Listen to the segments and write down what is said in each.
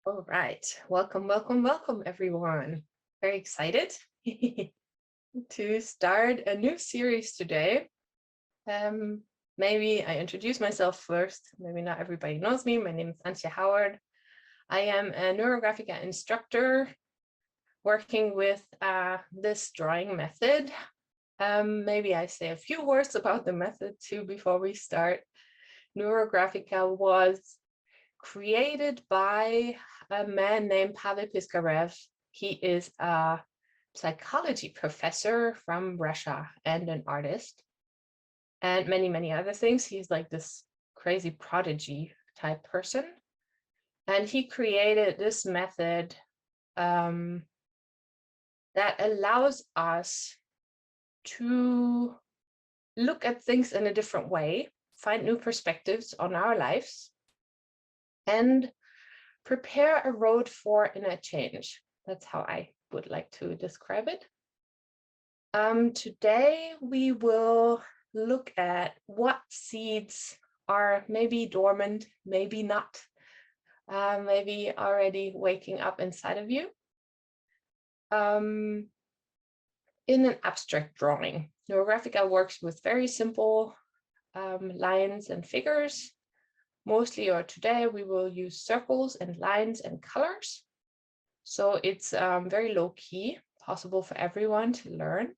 All right. Welcome, welcome, welcome, everyone. Very excited to start a new series today. Maybe I introduce myself first. Maybe not everybody knows me. My name is Antje Howard. I am a Neurographica instructor working with this drawing method. Maybe I say a few words about the method too before we start. Neurographica was created by a man named Pavel Piskarev. He is a psychology professor from Russia and an artist, and many, many other things. He's like this crazy prodigy type person. And he created this method that allows us to look at things in a different way, find new perspectives on our lives, and prepare a road for inner change. That's how I would like to describe it. Today, we will look at what seeds are maybe dormant, maybe not, maybe already waking up inside of you. In an abstract drawing, Neurographica works with very simple lines and figures. Mostly, or today, we will use circles and lines and colors. So it's very low key, possible for everyone to learn.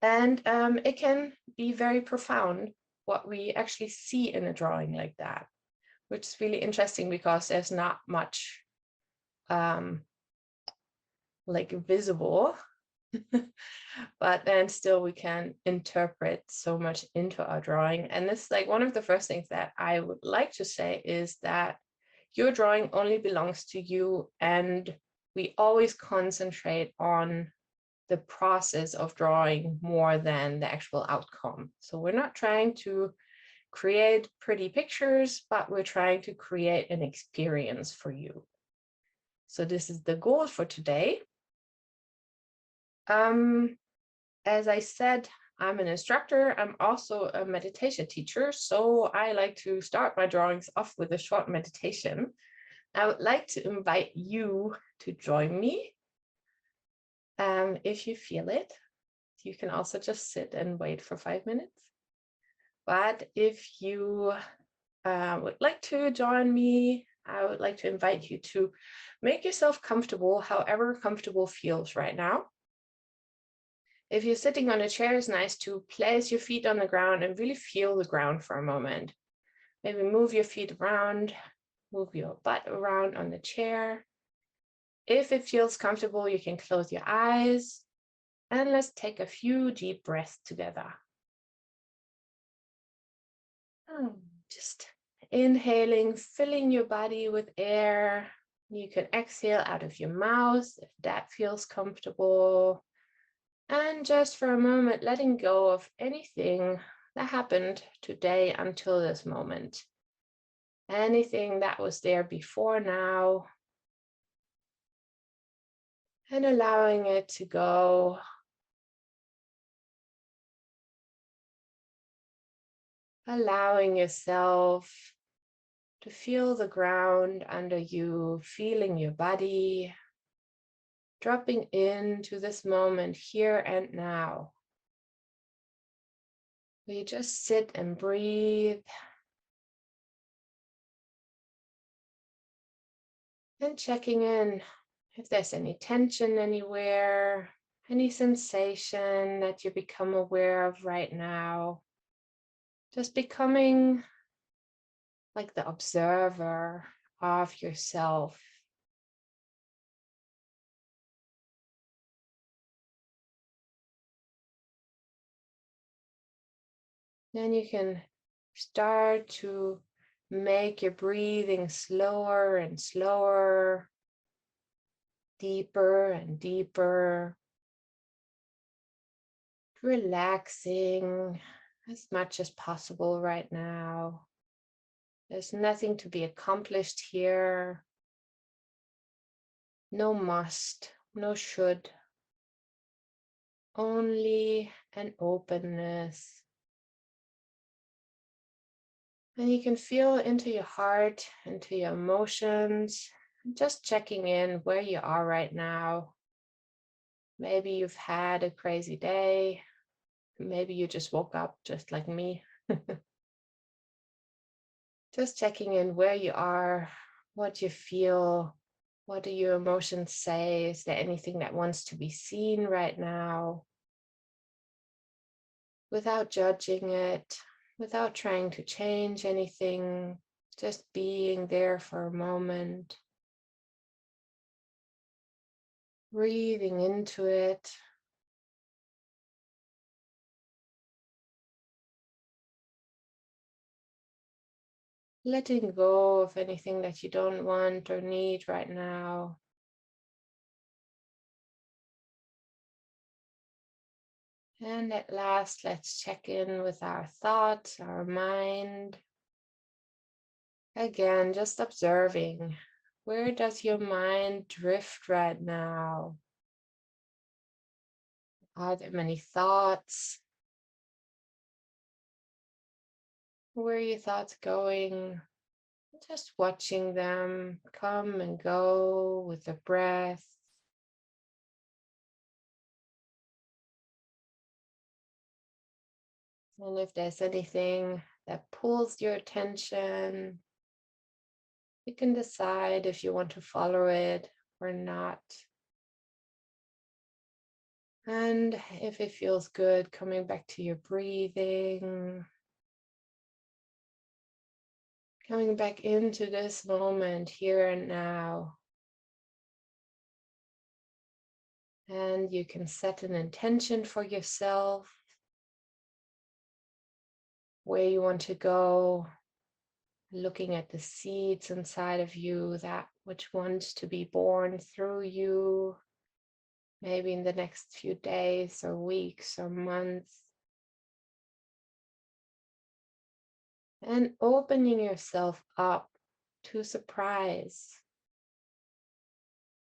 And it can be very profound what we actually see in a drawing like that, which is really interesting because there's not much like visible, but then still we can interpret so much into our drawing. And this, like, one of the first things that I would like to say is that your drawing only belongs to you, and we always concentrate on the process of drawing more than the actual outcome. So we're not trying to create pretty pictures, but we're trying to create an experience for you. So this is the goal for today. As I said, I'm an instructor. I'm also a meditation teacher. So I like to start my drawings off with a short meditation. I would like to invite you to join me. If you feel it, you can also just sit and wait for 5 minutes. But if you would like to join me, I would like to invite you to make yourself comfortable, however comfortable feels right now. If you're sitting on a chair, it's nice to place your feet on the ground and really feel the ground for a moment. Maybe move your feet around, move your butt around on the chair. If it feels comfortable, you can close your eyes, and let's take a few deep breaths together. Just inhaling, filling your body with air. You can exhale out of your mouth if that feels comfortable. And just for a moment, letting go of anything that happened today until this moment. Anything that was there before now. And allowing it to go. Allowing yourself to feel the ground under you, feeling your body, dropping into this moment here and now. We just sit and breathe. And checking in if there's any tension anywhere, any sensation that you become aware of right now. Just becoming like the observer of yourself. Then you can start to make your breathing slower and slower, deeper and deeper, relaxing as much as possible right now. There's nothing to be accomplished here. No must, no should. Only an openness. And you can feel into your heart, into your emotions, just checking in where you are right now. Maybe you've had a crazy day. Maybe you just woke up just like me. Just checking in where you are, what you feel, what do your emotions say? Is there anything that wants to be seen right now? Without judging it, without trying to change anything, just being there for a moment. Breathing into it. Letting go of anything that you don't want or need right now. And at last, let's check in with our thoughts, our mind. Again, just observing. Where does your mind drift right now? Are there many thoughts? Where are your thoughts going? Just watching them come and go with the breath. And if there's anything that pulls your attention, you can decide if you want to follow it or not. And if it feels good, coming back to your breathing, coming back into this moment here and now. And you can set an intention for yourself, where you want to go, looking at the seeds inside of you, that which wants to be born through you, maybe in the next few days or weeks or months. And opening yourself up to surprise,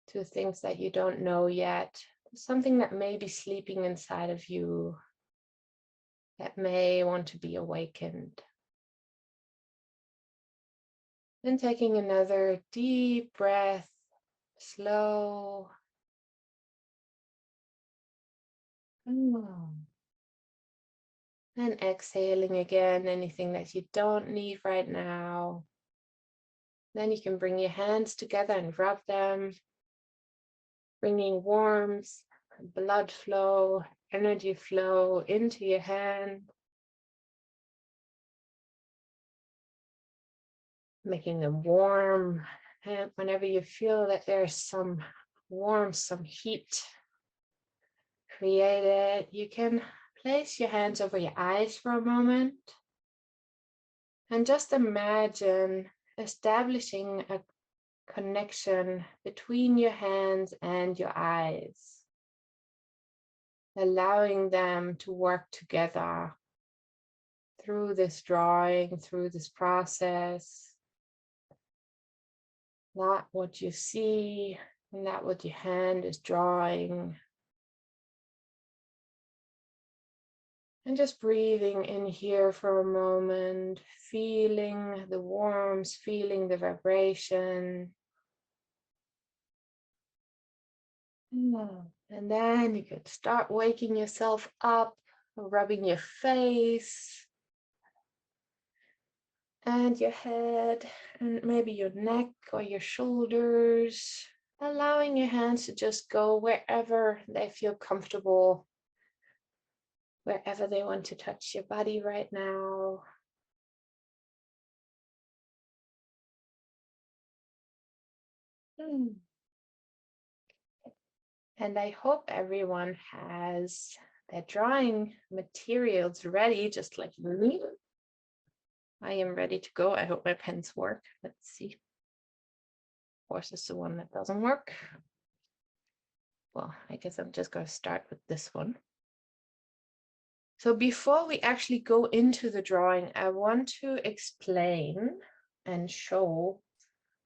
to things that you don't know yet, something that may be sleeping inside of you that may want to be awakened. And taking another deep breath, slow. And exhaling again, anything that you don't need right now. Then you can bring your hands together and rub them, bringing warmth, blood flow, energy flow into your hand, making them warm. And whenever you feel that there's some warmth, some heat created, you can place your hands over your eyes for a moment and just imagine establishing a connection between your hands and your eyes, allowing them to work together through this drawing, through this process. Not what you see, not what your hand is drawing. And just breathing in here for a moment, feeling the warmth, feeling the vibration. And then you could start waking yourself up, rubbing your face and your head and maybe your neck or your shoulders, allowing your hands to just go wherever they feel comfortable, wherever they want to touch your body right now. And I hope everyone has their drawing materials ready, just like me. I am ready to go. I hope my pens work. Let's see. Of course, it's the one that doesn't work. Well, I guess I'm just going to start with this one. So before we actually go into the drawing, I want to explain and show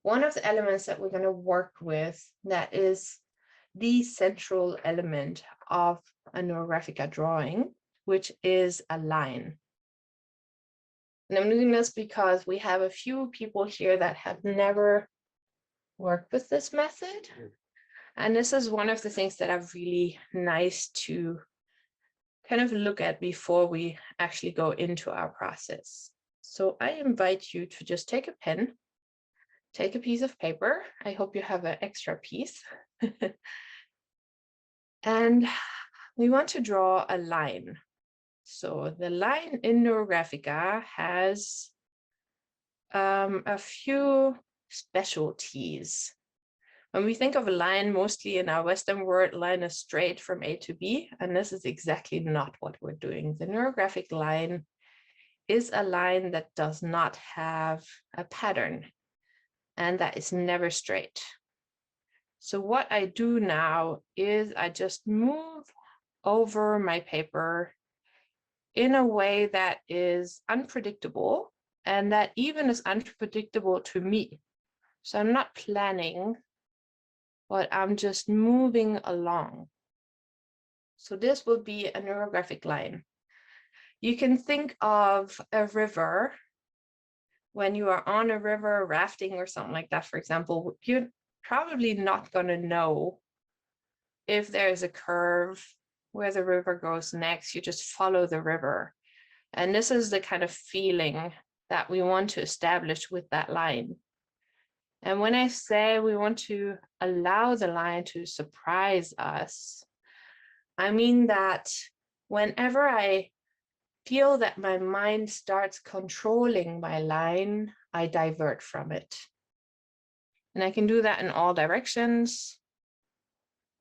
one of the elements that we're going to work with that is the central element of a Neurographica drawing, which is a line. And I'm doing this because we have a few people here that have never worked with this method. And this is one of the things that are really nice to kind of look at before we actually go into our process. So I invite you to just take a pen, take a piece of paper. I hope you have an extra piece. And we want to draw a line. So the line in Neurographica has a few specialties. When we think of a line, mostly in our Western world, line is straight from A to B, and this is exactly not what we're doing. The neurographic line is a line that does not have a pattern, and that is never straight. So what I do now is I just move over my paper in a way that is unpredictable, and that even is unpredictable to me. So I'm not planning, but I'm just moving along. So this will be a neurographic line. You can think of a river. When you are on a river rafting or something like that, for example, you're probably not going to know if there's a curve where the river goes next. You just follow the river. And this is the kind of feeling that we want to establish with that line. And when I say we want to allow the line to surprise us, I mean that whenever I feel that my mind starts controlling my line, I divert from it. And I can do that in all directions.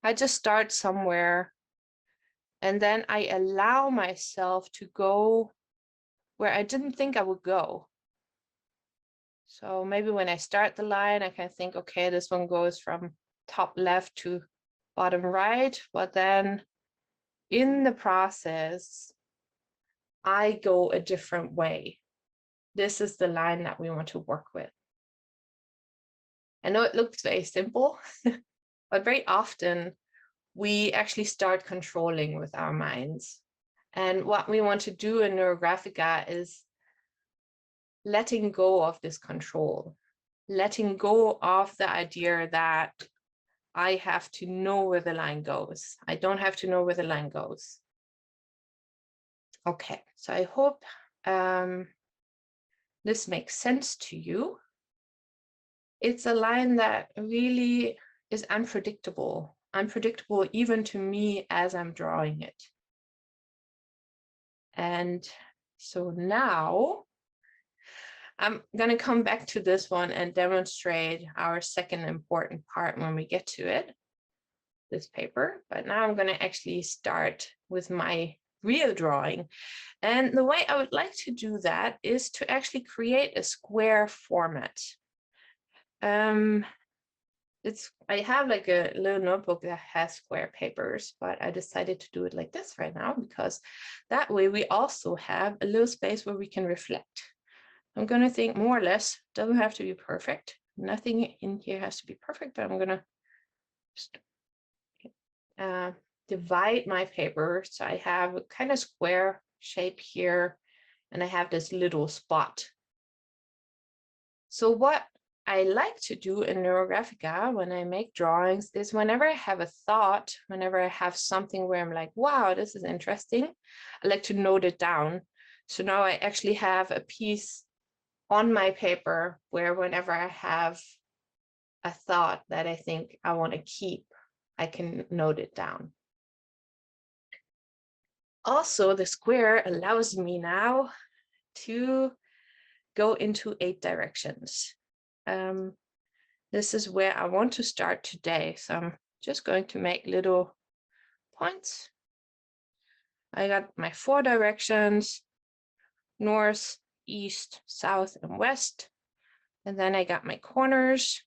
I just start somewhere, and then I allow myself to go where I didn't think I would go. So maybe when I start the line, I can think, okay, this one goes from top left to bottom right, but then in the process, I go a different way. This is the line that we want to work with. I know it looks very simple, but very often we actually start controlling with our minds. And what we want to do in Neurographica is letting go of this control, letting go of the idea that I have to know where the line goes. I don't have to know where the line goes. Okay, so I hope this makes sense to you. It's a line that really is unpredictable even to me as I'm drawing it. And so now I'm going to come back to this one and demonstrate our second important part when we get to it, this paper. But now I'm going to actually start with my real drawing. And the way I would like to do that is to actually create a square format. I have like a little notebook that has square papers, but I decided to do it like this right now because that way we also have a little space where we can reflect. I'm going to think more or less, doesn't have to be perfect. Nothing in here has to be perfect, but I'm going to just divide my paper. So I have a kind of square shape here, and I have this little spot. So what I like to do in Neurographica when I make drawings is whenever I have a thought, whenever I have something where I'm like, wow, this is interesting, I like to note it down. So now I actually have a piece on my paper where whenever I have a thought that I think I want to keep, I can note it down. Also, the square allows me now to go into 8 directions. This is where I want to start today. So I'm just going to make little points. I got my 4 directions, north, east, south, and west. And then I got my corners,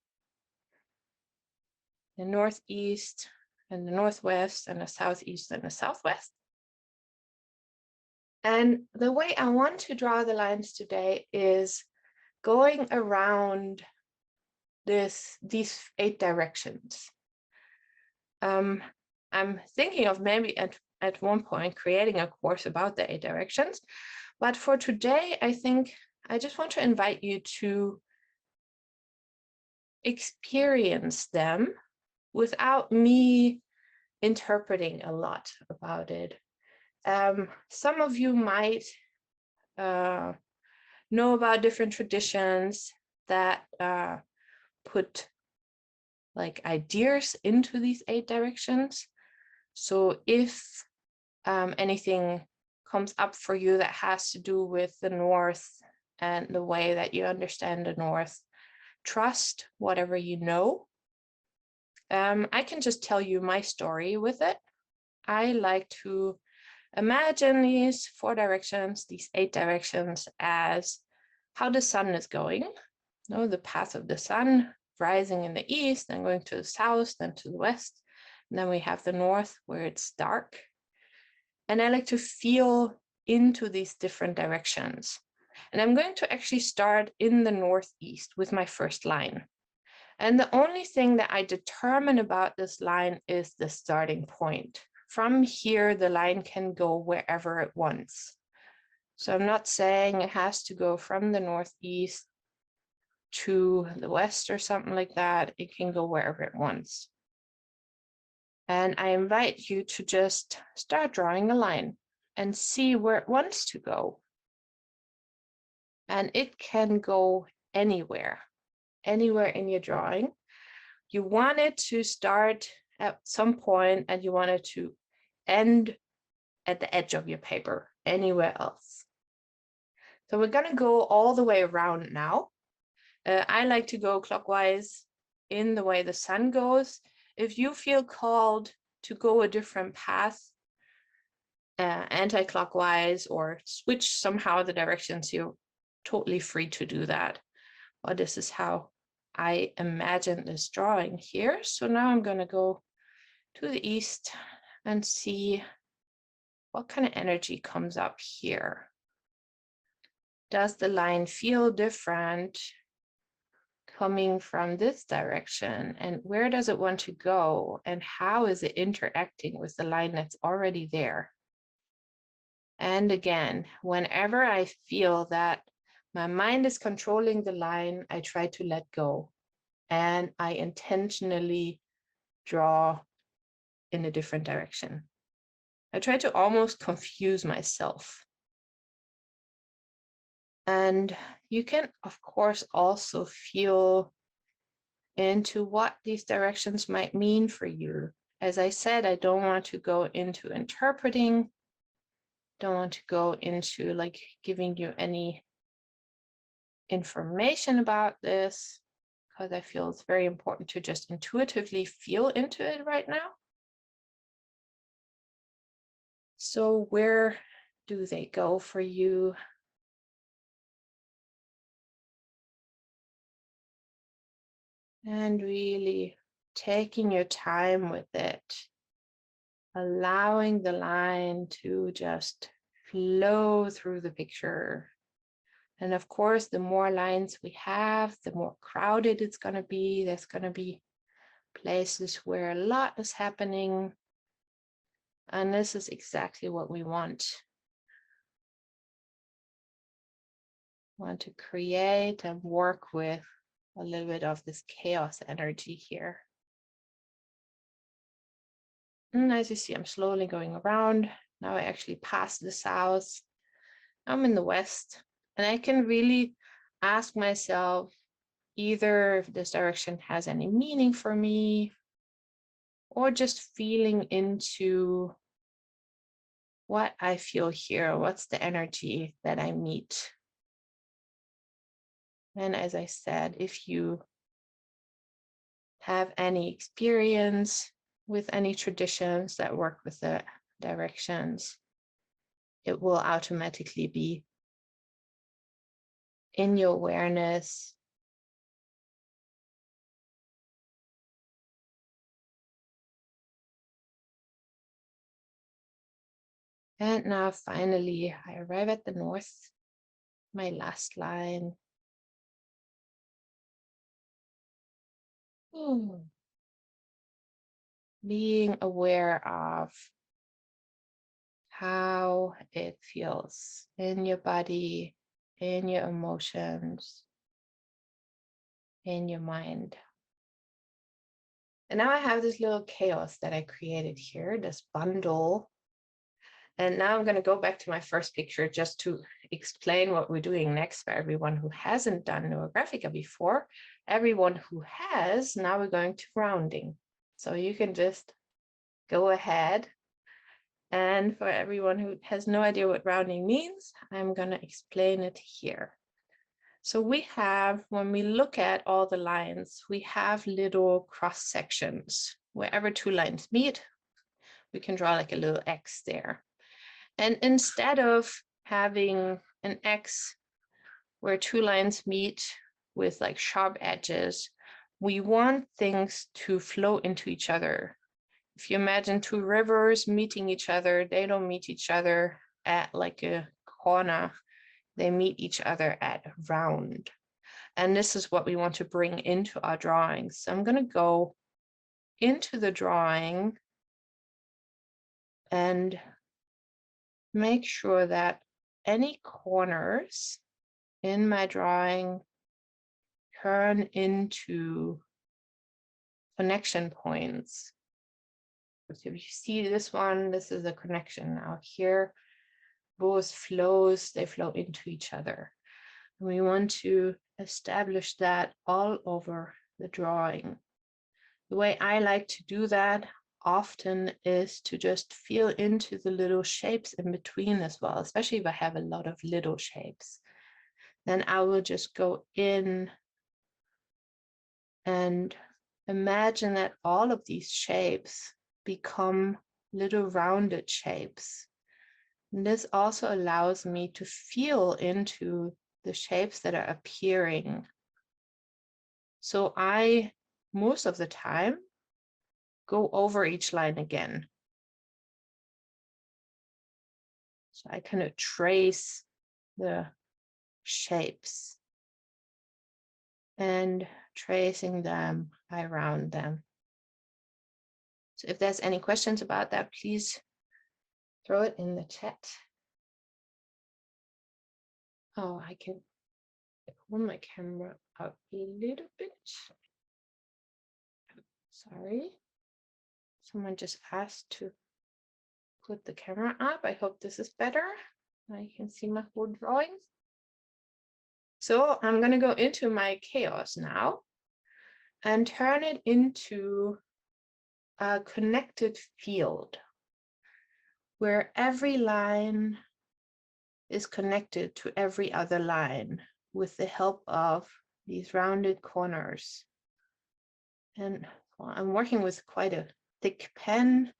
the northeast and the northwest and the southeast and the southwest. And the way I want to draw the lines today is going around these 8 directions. I'm thinking of maybe at one point creating a course about the 8 directions, but for today, I think I just want to invite you to experience them without me interpreting a lot about it. Some of you might know about different traditions that put like ideas into these 8 directions. So if anything comes up for you that has to do with the North and the way that you understand the North, trust whatever you know. I can just tell you my story with it. I like to imagine these 4 directions, these 8 directions, as how the sun is going. You know, the path of the sun rising in the east, then going to the south, then to the west. And then we have the north where it's dark. And I like to feel into these different directions. And I'm going to actually start in the northeast with my first line. And the only thing that I determine about this line is the starting point. From here, the line can go wherever it wants. So I'm not saying it has to go from the northeast to the west or something like that. It can go wherever it wants. And I invite you to just start drawing a line and see where it wants to go. And it can go anywhere in your drawing. You want it to start at some point and you want it to end at the edge of your paper, anywhere else. So we're going to go all the way around now. I like to go clockwise in the way the sun goes. If you feel called to go a different path, anti-clockwise, or switch somehow the directions, you're totally free to do that. But this is how I imagine this drawing here. So now I'm going to go to the east and see what kind of energy comes up here. Does the line feel different coming from this direction? And where does it want to go? And how is it interacting with the line that's already there? And again, whenever I feel that my mind is controlling the line, I try to let go. And I intentionally draw in a different direction. I try to almost confuse myself. And you can, of course, also feel into what these directions might mean for you. As I said, I don't want to go into interpreting, don't want to go into like giving you any information about this, because I feel it's very important to just intuitively feel into it right now. So where do they go for you? And really taking your time with it, allowing the line to just flow through the picture. And of course, the more lines we have, the more crowded it's going to be. There's going to be places where a lot is happening. And this is exactly what we want. We want to create and work with a little bit of this chaos energy here. And as you see, I'm slowly going around. Now I actually passed the south. I'm in the west. And I can really ask myself either if this direction has any meaning for me, or just feeling into what I feel here, what's the energy that I meet. And as I said, if you have any experience with any traditions that work with the directions, it will automatically be in your awareness. And now finally, I arrive at the north, my last line. Being aware of how it feels in your body, in your emotions, in your mind. And now I have this little chaos that I created here, this bundle. And now I'm going to go back to my first picture just to explain what we're doing next for everyone who hasn't done Neurographica before. Everyone who has, now we're going to rounding. So you can just go ahead. And for everyone who has no idea what rounding means, I'm going to explain it here. So we have, when we look at all the lines, we have little cross sections. Wherever two lines meet, we can draw like a little X there. And instead of having an X where two lines meet with like sharp edges, we want things to flow into each other. If you imagine two rivers meeting each other, they don't meet each other at like a corner. They meet each other at round. And this is what we want to bring into our drawings. So I'm going to go into the drawing and make sure that any corners in my drawing turn into connection points. So if you see this one, this is a connection. Now here, both flows, they flow into each other. And we want to establish that all over the drawing. The way I like to do that often is to just feel into the little shapes in between as well, especially if I have a lot of little shapes. Then I will just go in and imagine that all of these shapes become little rounded shapes. And this also allows me to feel into the shapes that are appearing. So I, most of the time, go over each line again. So I kind of trace the shapes, and tracing them, I round them. So if there's any questions about that, please throw it in the chat. Oh, I can pull my camera up a little bit. Sorry. Someone just asked to put the camera up. I hope this is better. I can see my whole drawing. So I'm going to go into my chaos now and turn it into a connected field where every line is connected to every other line with the help of these rounded corners. And well, I'm working with quite a thick pen.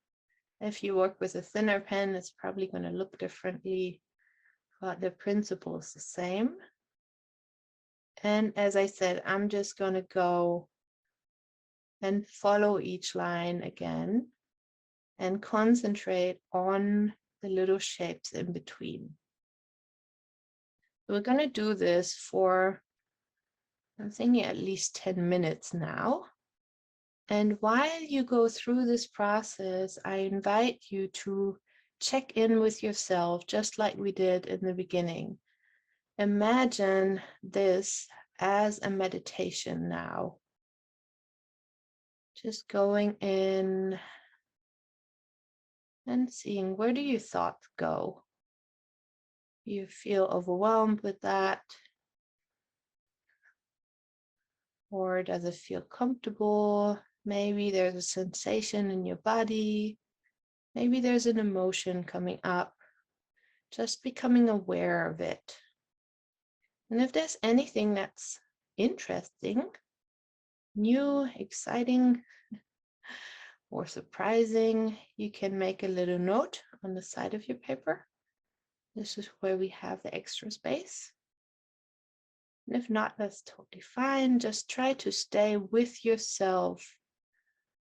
If you work with a thinner pen, it's probably going to look differently, but the principle is the same. And as I said, I'm just going to go and follow each line again and concentrate on the little shapes in between. We're going to do this for, I'm thinking, at least 10 minutes now. And while you go through this process, I invite you to check in with yourself, just like we did in the beginning. Imagine this as a meditation now. Just going in and seeing, where do your thoughts go? You feel overwhelmed with that? Or does it feel comfortable? Maybe there's a sensation in your body. Maybe there's an emotion coming up. Just becoming aware of it. And if there's anything that's interesting, new, exciting, or surprising, you can make a little note on the side of your paper. This is where we have the extra space. And if not, that's totally fine. Just try to stay with yourself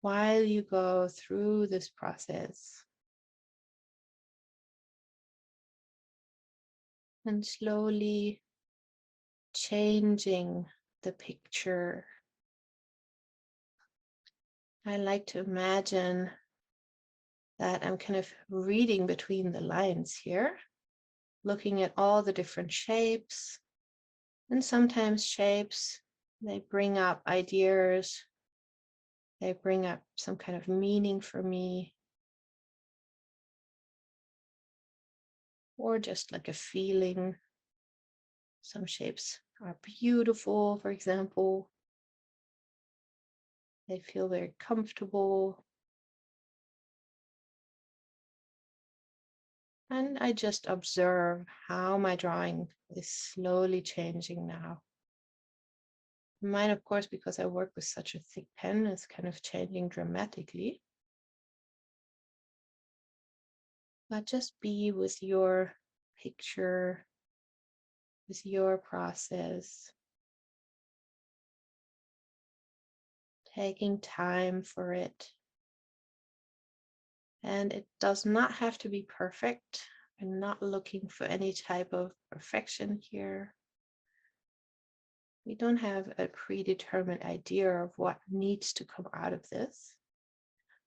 while you go through this process. And slowly changing the picture. I like to imagine that I'm kind of reading between the lines here. looking at all the different shapes. And sometimes shapes, they bring up ideas, they bring up some kind of meaning for me, or just like a feeling. Some shapes are beautiful, for example. They feel very comfortable. And I just observe how my drawing is slowly changing now. Mine, of course, because I work with such a thick pen, is kind of changing dramatically. But just be with your picture, with your process, taking time for it. And it does not have to be perfect. I'm not looking for any type of perfection here. We don't have a predetermined idea of what needs to come out of this.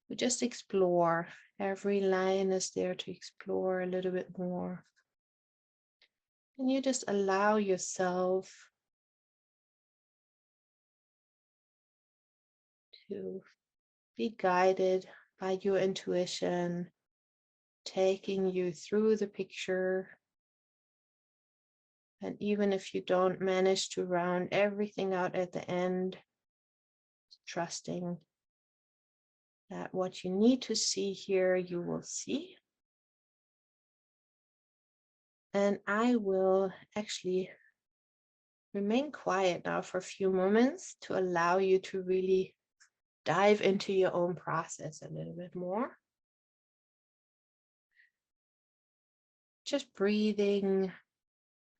We just explore. Every line is there to explore a little bit more. And you just allow yourself to be guided by your intuition, taking you through the picture. And even if you don't manage to round everything out at the end, trusting that what you need to see here, you will see. And I will actually remain quiet now for a few moments to allow you to really dive into your own process a little bit more. Just breathing.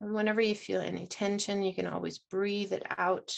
And whenever you feel any tension, you can always breathe it out.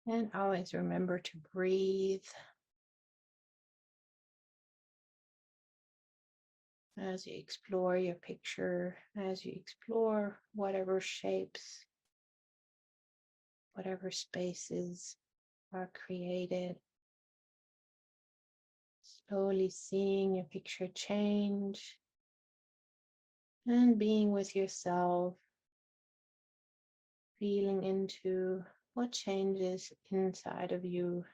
And always remember to breathe as you explore your picture, as you explore whatever shapes, whatever spaces are created. Slowly seeing your picture change and being with yourself, feeling into what changes inside of you.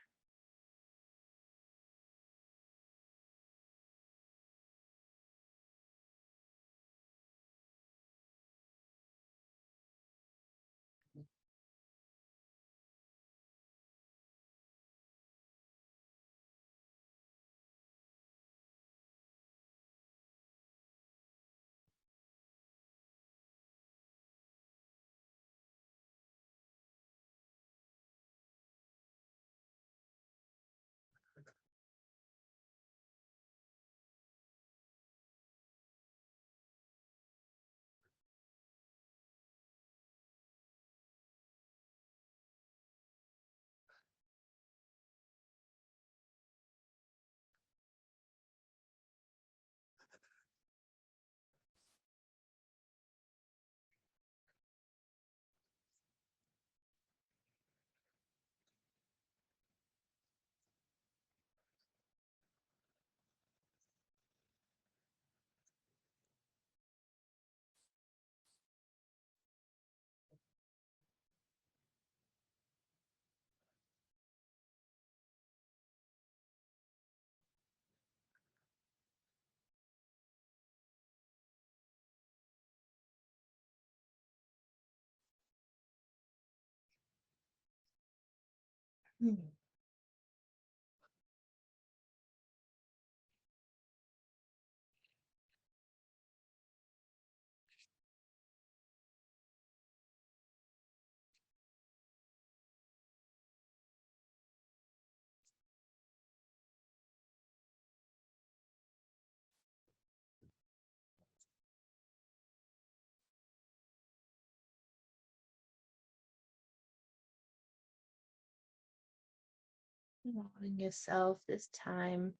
Allowing yourself this time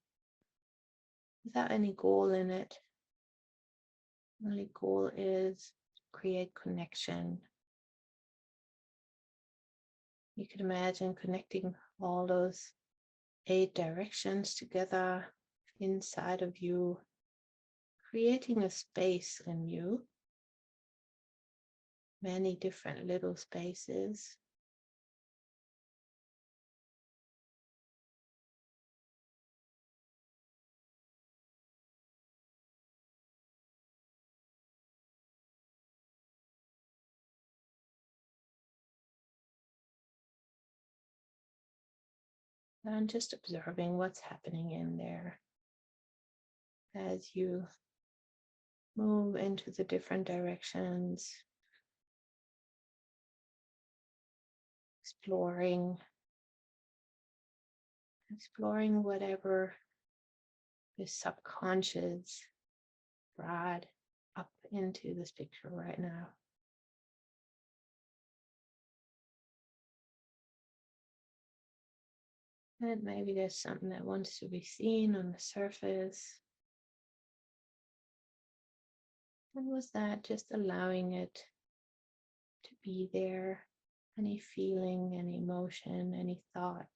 without any goal in it. The only goal is to create connection. You can imagine connecting all those 8 directions together inside of you, creating a space in you, many different little spaces. And just observing what's happening in there as you move into the different directions, exploring whatever the subconscious brought up into this picture right now. And maybe there's something that wants to be seen on the surface. And was that just allowing it to be there? Any feeling, any emotion, any thought?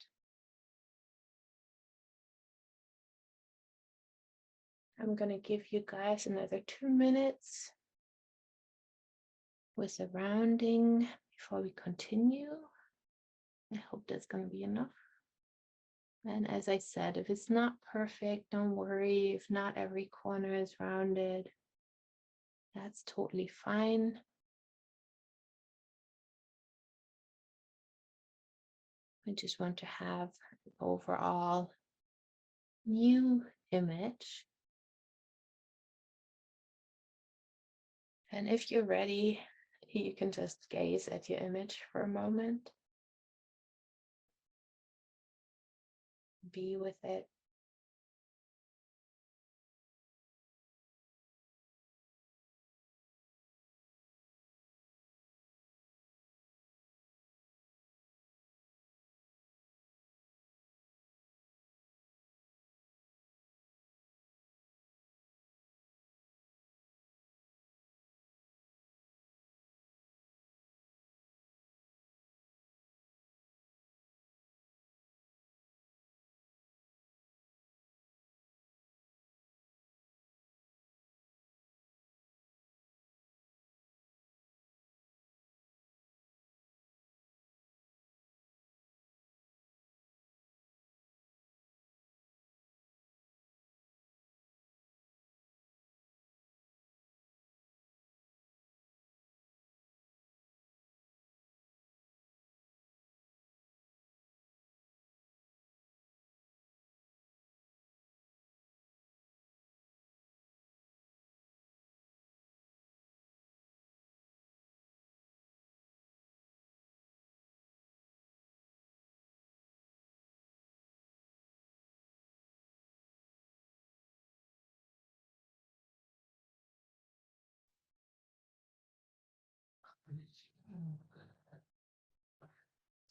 I'm going to give you guys another 2 minutes with the rounding before we continue. I hope that's going to be enough. And as I said, if it's not perfect, don't worry. If not every corner is rounded, that's totally fine. I just want to have an overall new image. And if you're ready, you can just gaze at your image for a moment. Be with it.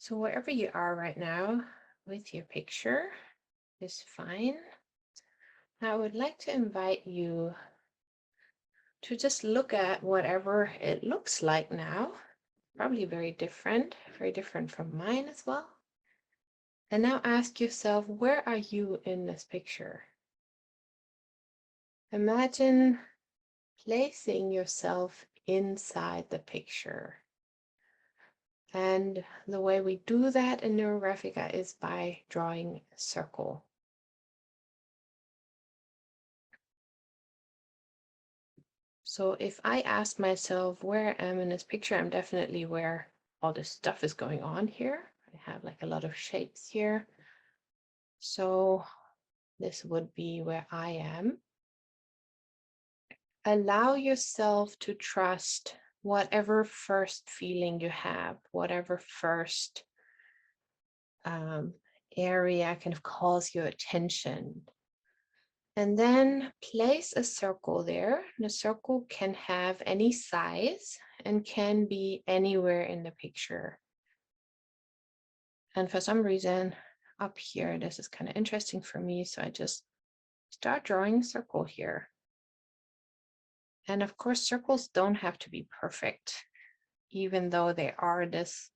So wherever you are right now with your picture is fine. I would like to invite you to just look at whatever it looks like now. Probably very different from mine as well. And now ask yourself, where are you in this picture? Imagine placing yourself inside the picture. And the way we do that in Neurographica is by drawing a circle. So if I ask myself where I am in this picture, I'm definitely where all this stuff is going on here. I have like a lot of shapes here. So this would be where I am. Allow yourself to trust whatever first feeling you have, whatever first area kind of calls your attention. And then place a circle there. The circle can have any size and can be anywhere in the picture. And for some reason up here, this is kind of interesting for me. So I just start drawing a circle here. And of course, circles don't have to be perfect, even though they are this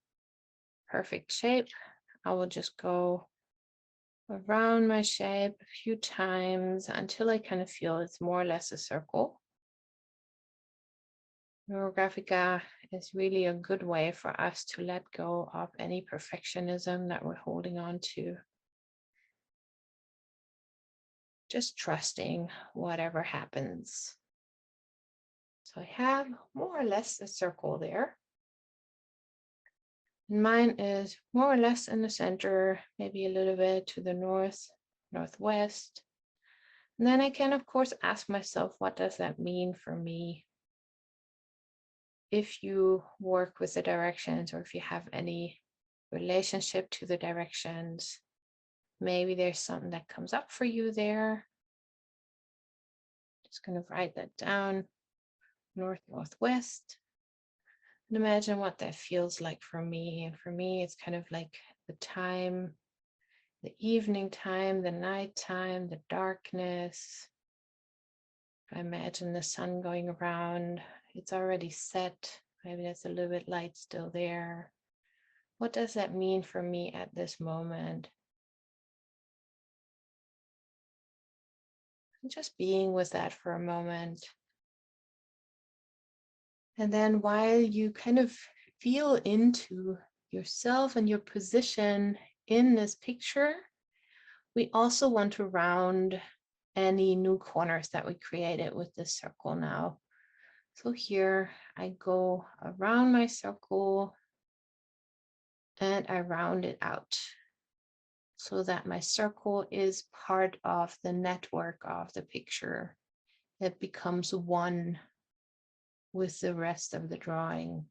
perfect shape. I will just go around my shape a few times until I kind of feel it's more or less a circle. Neurographica is really a good way for us to let go of any perfectionism that we're holding on to. Just trusting whatever happens. So I have more or less a circle there. And mine is more or less in the center, maybe a little bit to the north, northwest. And then I can, of course, ask myself, what does that mean for me? If you work with the directions or if you have any relationship to the directions, maybe there's something that comes up for you there. Just going to write that down, north, northwest. And imagine what that feels like for me. And for me, it's kind of like the time, the evening time, the night time, the darkness. I imagine the sun going around. It's already set. Maybe there's a little bit light still there. What does that mean for me at this moment? And just being with that for a moment. And then while you kind of feel into yourself and your position in this picture, we also want to round any new corners that we created with this circle now. So here I go around my circle and I round it out so that my circle is part of the network of the picture. It becomes one with the rest of the drawing.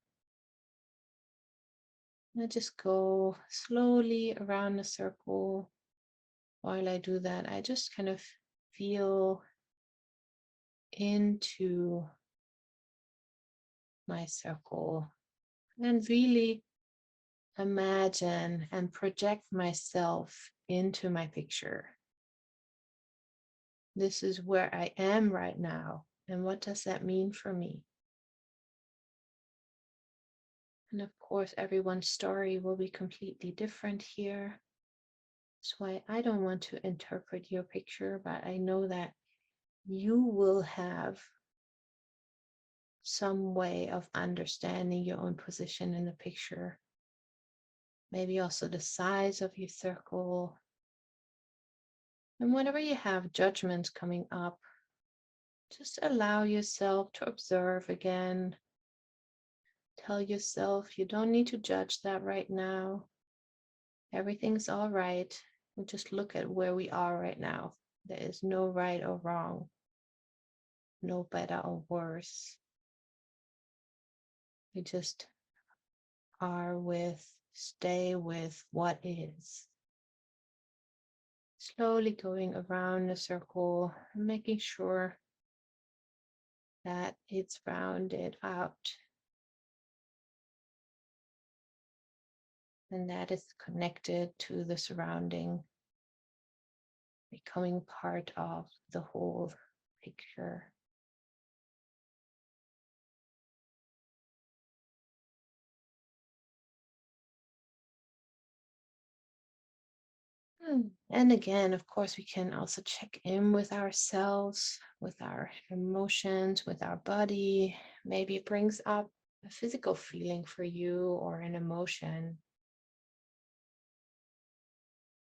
And I just go slowly around the circle. While I do that, I just kind of feel into my circle and really imagine and project myself into my picture. This is where I am right now. And what does that mean for me? And of course, everyone's story will be completely different here. That's why I don't want to interpret your picture, but I know that you will have some way of understanding your own position in the picture. Maybe also the size of your circle. And whenever you have judgments coming up, just allow yourself to observe again. Tell yourself you don't need to judge that right now. Everything's all right. We just look at where we are right now. There is no right or wrong, no better or worse. We just are with, stay with what is. Slowly going around the circle, making sure that it's rounded out. And that is connected to the surrounding, becoming part of the whole picture. And again, of course, we can also check in with ourselves, with our emotions, with our body. Maybe it brings up a physical feeling for you or an emotion,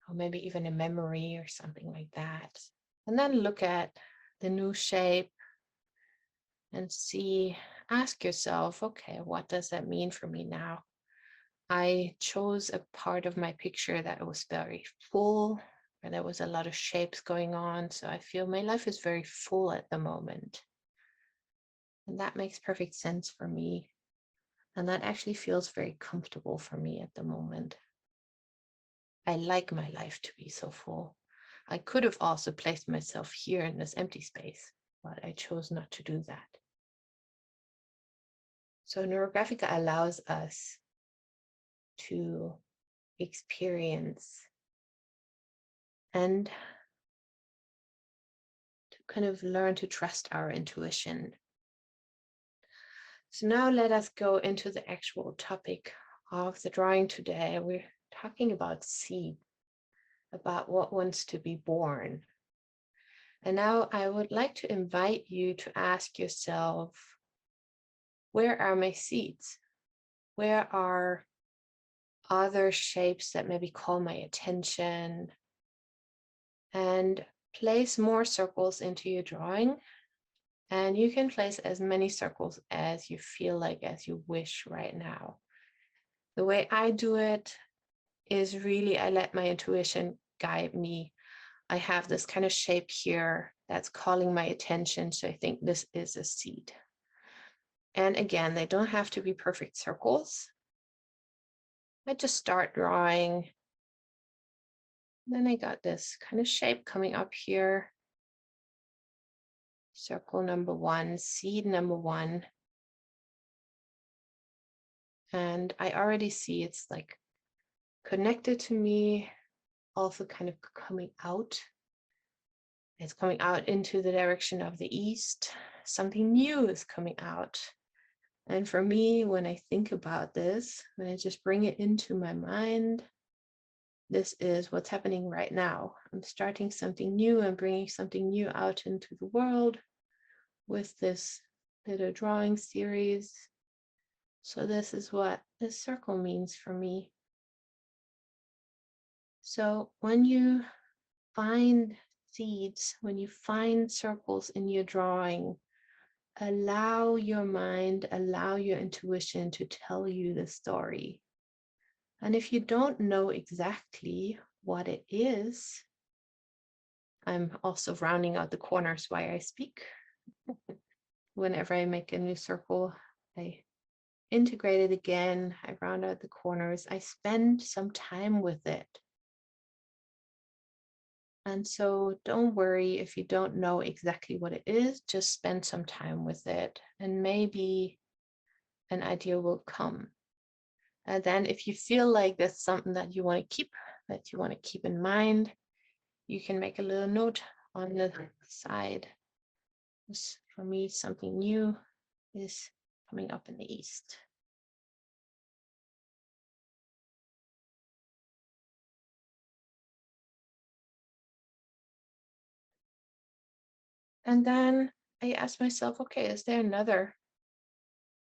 or maybe even a memory or something like that. And then look at the new shape and see, ask yourself, okay, what does that mean for me now? I chose a part of my picture that was very full, and there was a lot of shapes going on. So I feel my life is very full at the moment. And that makes perfect sense for me. And that actually feels very comfortable for me at the moment. I like my life to be so full. I could have also placed myself here in this empty space, but I chose not to do that. So Neurographica allows us to experience and to kind of learn to trust our intuition. So now let us go into the actual topic of the drawing today. We're talking about seed, about what wants to be born. And now I would like to invite you to ask yourself, where are my seeds? Where are other shapes that maybe call my attention? And place more circles into your drawing. And you can place as many circles as you feel like, as you wish right now. The way I do it is really, I let my intuition guide me. I have this kind of shape here that's calling my attention. So I think this is a seed. And again, they don't have to be perfect circles. I just start drawing. Then I got this kind of shape coming up here. Circle number one, seed number one. And I already see it's like connected to me, also kind of coming out. It's coming out into the direction of the east. Something new is coming out. And for me, when I think about this, when I just bring it into my mind, this is what's happening right now. I'm starting something new and bringing something new out into the world with this little drawing series. So this is what this circle means for me. So when you find seeds, when you find circles in your drawing, allow your mind, allow your intuition to tell you the story. And if you don't know exactly what it is, I'm also rounding out the corners while I speak. Whenever I make a new circle, I integrate it again, I round out the corners, I spend some time with it. And so don't worry if you don't know exactly what it is, just spend some time with it and maybe an idea will come. And then if you feel like that's something that you want to keep in mind, you can make a little note on the side. This, for me, something new is coming up in the east. And then I asked myself, okay, is there another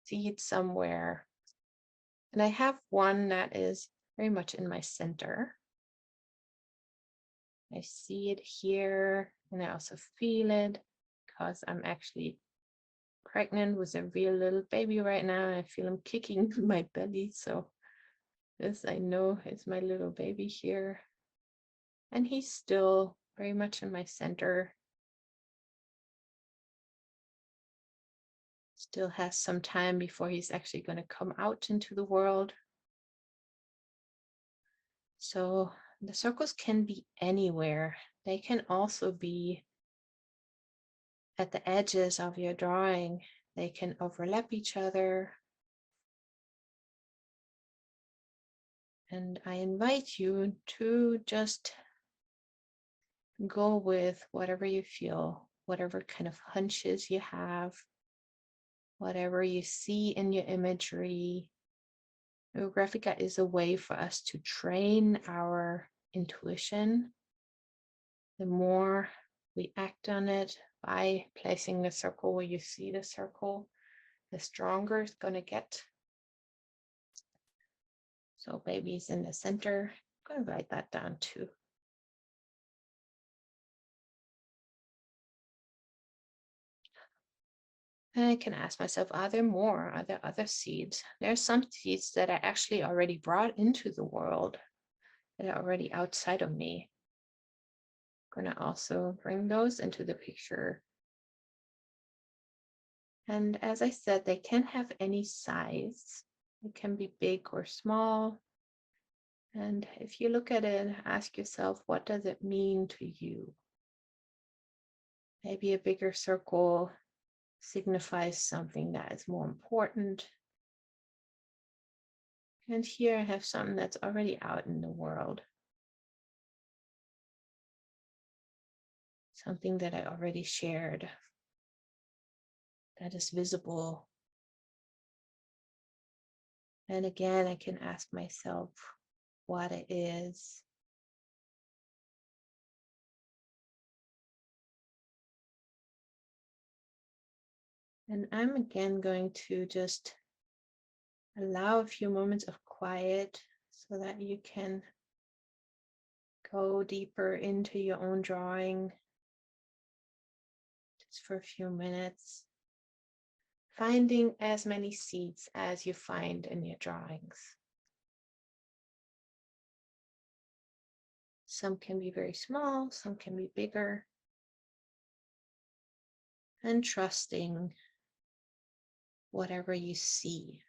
seed somewhere? And I have one that is very much in my center. I see it here, and I also feel it because I'm actually pregnant with a real little baby right now. And I feel him kicking my belly. So this I know is my little baby here. And he's still very much in my center. Still has some time before he's actually going to come out into the world. So the circles can be anywhere. They can also be at the edges of your drawing. They can overlap each other. And I invite you to just go with whatever you feel, whatever kind of hunches you have, whatever you see in your imagery. Neurographica is a way for us to train our intuition. The more we act on it by placing the circle where you see the circle, the stronger it's going to get. So baby's in the center. I'm going to write that down too. And I can ask myself, are there more? Are there other seeds? There are some seeds that I actually already brought into the world that are already outside of me. I'm going to also bring those into the picture. And as I said, they can have any size. It can be big or small. And if you look at it, ask yourself, what does it mean to you? Maybe a bigger circle signifies something that is more important. And here I have something that's already out in the world. Something that I already shared that is visible. And again, I can ask myself what it is. And I'm again going to just allow a few moments of quiet so that you can go deeper into your own drawing just for a few minutes, finding as many seeds as you find in your drawings. Some can be very small, some can be bigger, and trusting whatever you see.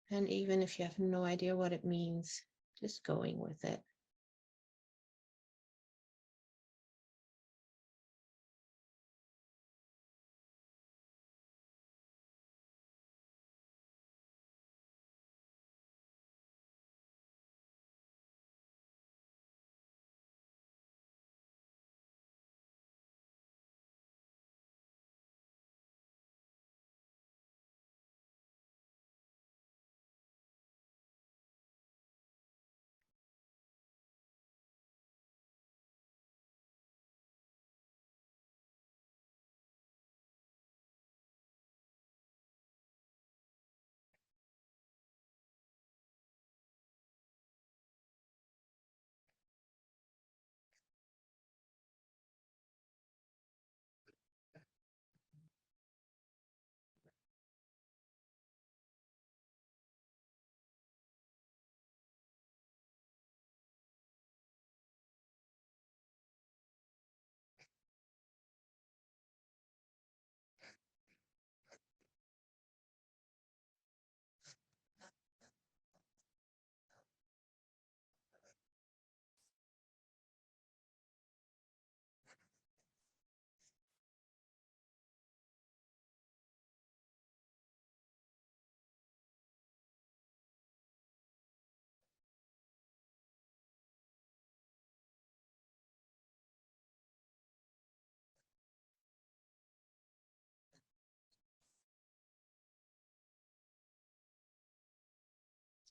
And even if you have no idea what it means, just going with it.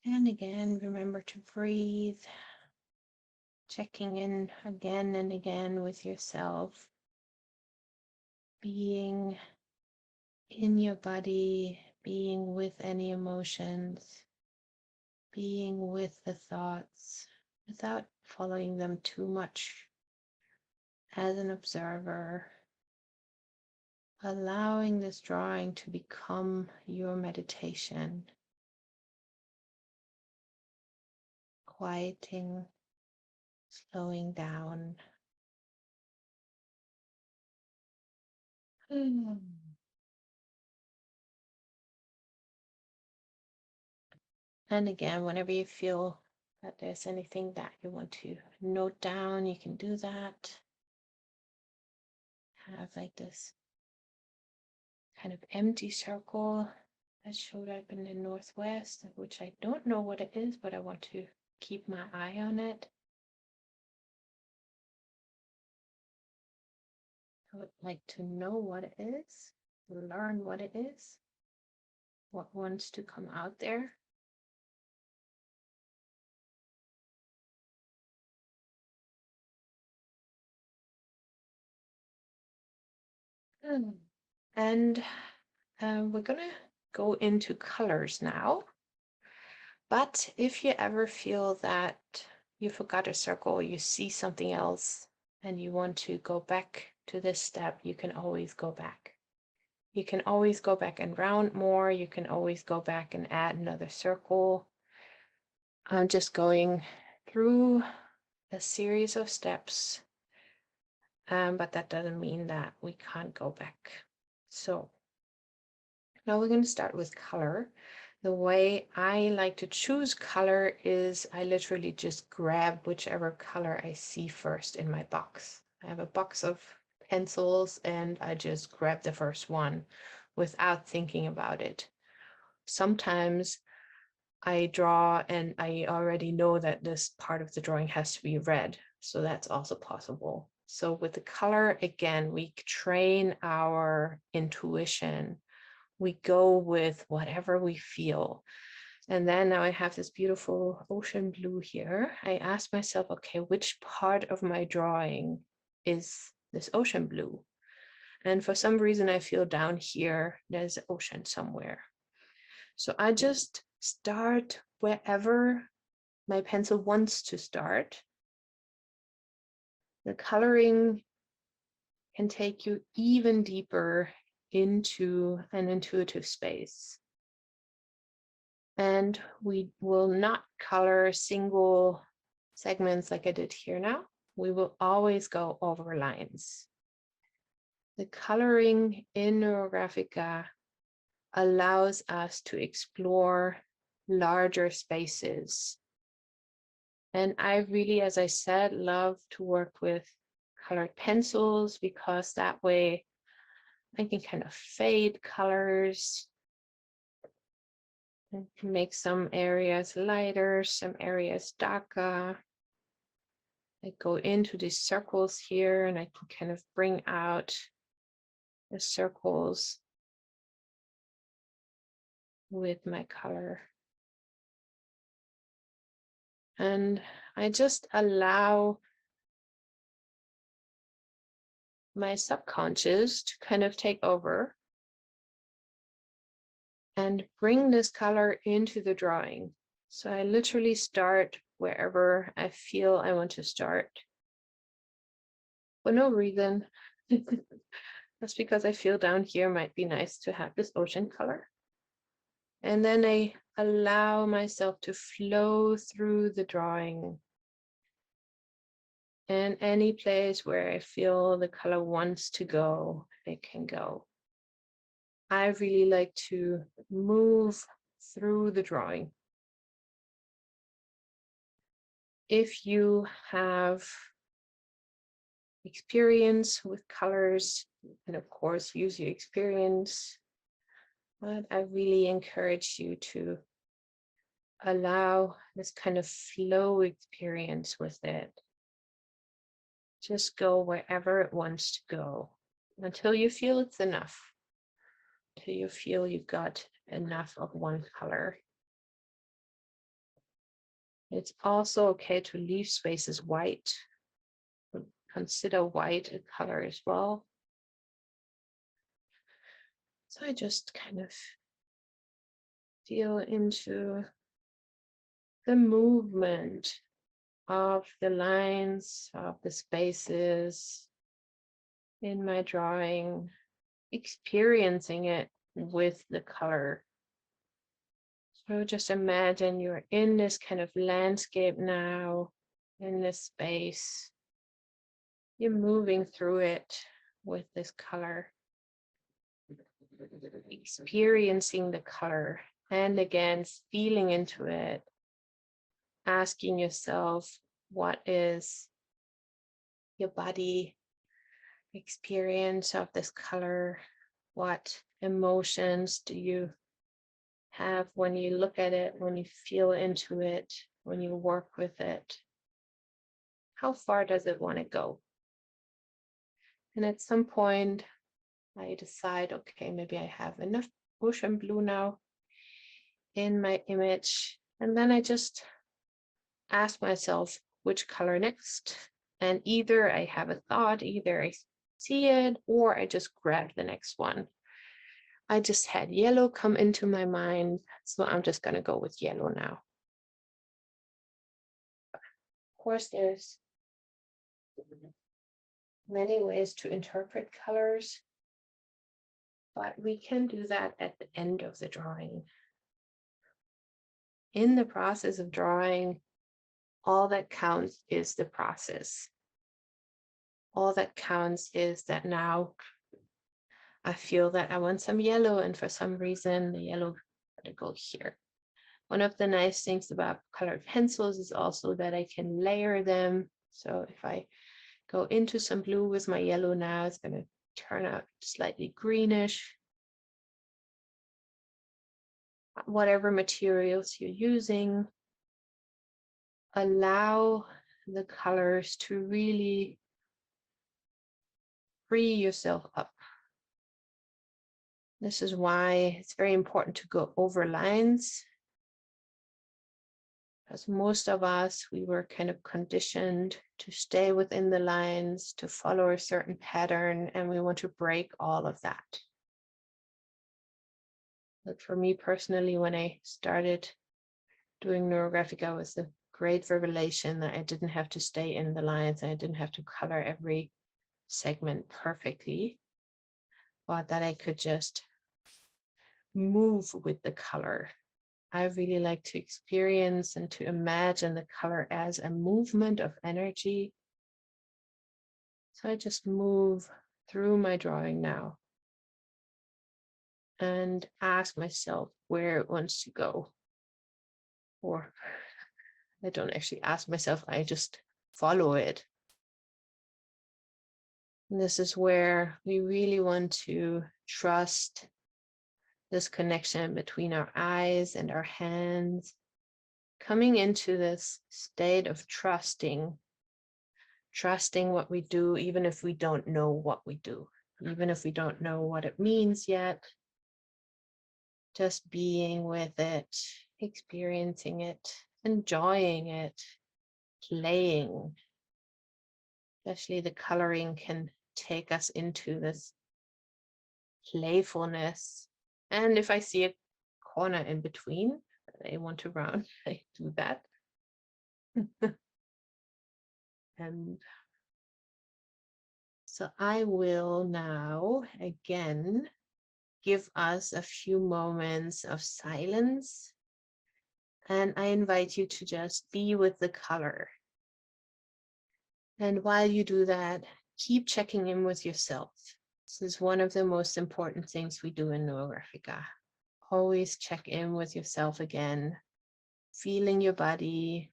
And again, remember to breathe, checking in again and again with yourself, being in your body, being with any emotions, being with the thoughts without following them too much as an observer, allowing this drawing to become your meditation, quieting, slowing down. And again, whenever you feel that there's anything that you want to note down, you can do that. Have like this kind of empty circle that showed up in the Northwest, which I don't know what it is, but I want to keep my eye on it. I would like to know what it is, learn what it is, what wants to come out there. And we're gonna go into colors now. But if you ever feel that you forgot a circle, you see something else, and you want to go back to this step, you can always go back. You can always go back and round more. You can always go back and add another circle. I'm just going through a series of steps, but that doesn't mean that we can't go back. So now we're going to start with color. The way I like to choose color is I literally just grab whichever color I see first in my box. I have a box of pencils and I just grab the first one without thinking about it. Sometimes I draw and I already know that this part of the drawing has to be red, so that's also possible. So with the color, again, we train our intuition. We go with whatever we feel. And then now I have this beautiful ocean blue here. I ask myself, okay, which part of my drawing is this ocean blue? And for some reason, I feel down here, there's an ocean somewhere. So I just start wherever my pencil wants to start. The coloring can take you even deeper into an intuitive space. And we will not color single segments like I did here now. We will always go over lines. The coloring in Neurographica allows us to explore larger spaces. And I really, as I said, love to work with colored pencils because that way I can kind of fade colors and make some areas lighter, some areas darker. I go into these circles here and I can kind of bring out the circles with my color. And I just allow my subconscious to kind of take over and bring this color into the drawing. So I literally start wherever I feel I want to start. For no reason. That's because I feel down here might be nice to have this ocean color. And then I allow myself to flow through the drawing. And any place where I feel the color wants to go, it can go. I really like to move through the drawing. If you have experience with colors, and of course use your experience, but I really encourage you to allow this kind of flow experience with it. Just go wherever it wants to go until you feel it's enough, until you feel you've got enough of one color. It's also okay to leave spaces white. Consider white a color as well. So I just kind of feel into the movement of the lines, of the spaces in my drawing, experiencing it with the color. So just imagine you're in this kind of landscape now, in this space. You're moving through it with this color, experiencing the color, and again, feeling into it, asking yourself, what is your body experience of this color? What emotions do you have when you look at it, when you feel into it, when you work with it? How far does it want to go? And at some point, I decide, okay, maybe I have enough ocean blue now in my image. And then I just ask myself which color next. And either I have a thought, either I see it, or I just grab the next one. I just had yellow come into my mind, so I'm just going to go with yellow now. Of course, there's many ways to interpret colors, but we can do that at the end of the drawing. In the process of drawing, all that counts is the process. All that counts is that now I feel that I want some yellow, and for some reason, the yellow gotta go here. One of the nice things about colored pencils is also that I can layer them. So if I go into some blue with my yellow now, it's going to turn out slightly greenish. Whatever materials you're using, allow the colors to really free yourself up. This is why it's very important to go over lines. Because most of us, we were kind of conditioned to stay within the lines, to follow a certain pattern, and we want to break all of that. But for me personally, when I started doing Neurographica, it was a great revelation that I didn't have to stay in the lines and I didn't have to color every segment perfectly, but that I could just move with the color. I really like to experience and to imagine the color as a movement of energy. So I just move through my drawing now and ask myself where it wants to go. Or I don't actually ask myself, I just follow it. And this is where we really want to trust this connection between our eyes and our hands, coming into this state of trusting what we do, even if we don't know what we do, even if we don't know what it means yet, just being with it, experiencing it, enjoying it, playing. Especially the coloring can take us into this playfulness. And if I see a corner in between that I want to round, I do that. And so I will now again give us a few moments of silence. And I invite you to just be with the color. And while you do that, keep checking in with yourself. This is one of the most important things we do in Neurographica. Always check in with yourself again, feeling your body,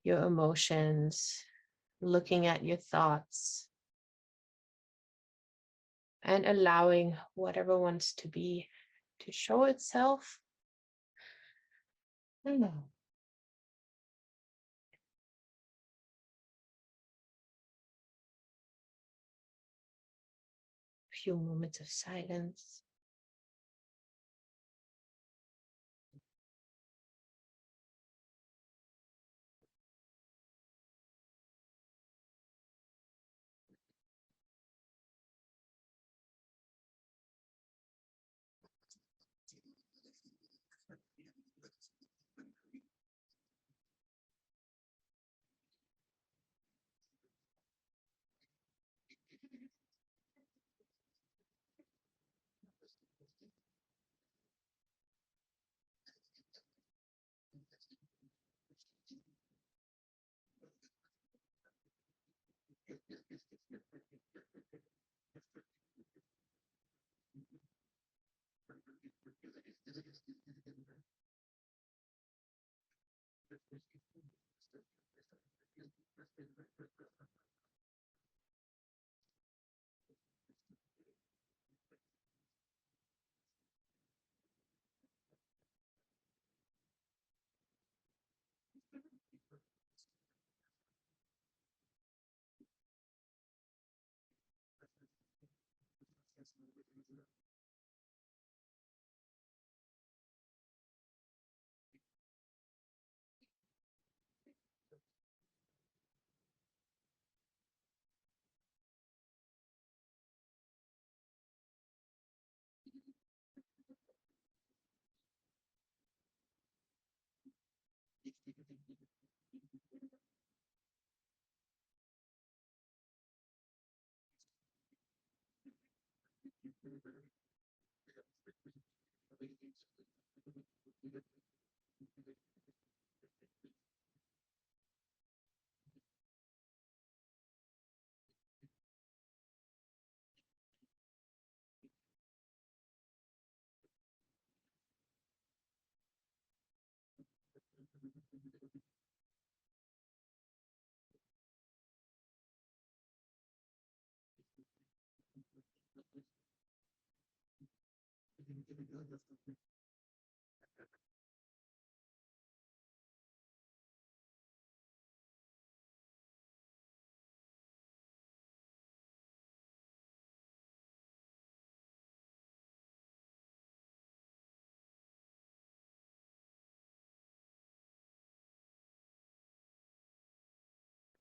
your emotions, looking at your thoughts, and allowing whatever wants to be to show itself. A few moments of silence.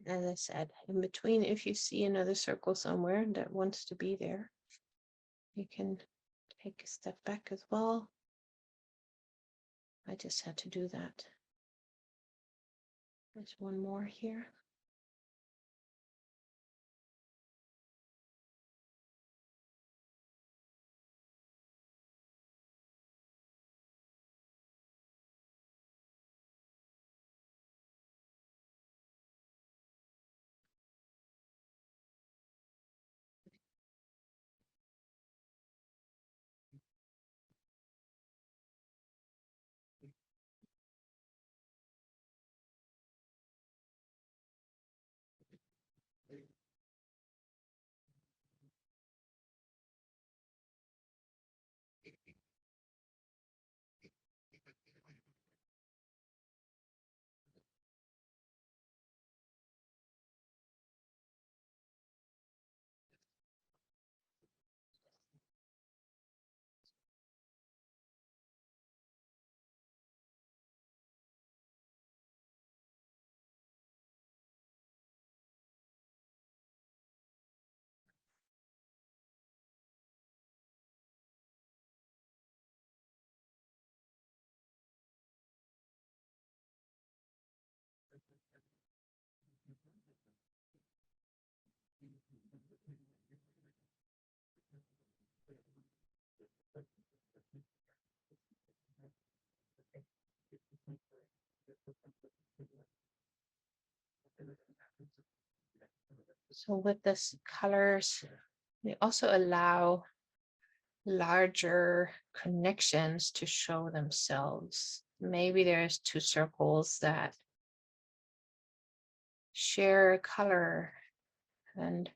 As I said, in between, if you see another circle somewhere that wants to be there, you can take a step back as well. I just had to do that. There's one more here. So with this colors, they also allow larger connections to show themselves. Maybe there's two circles that share a color, and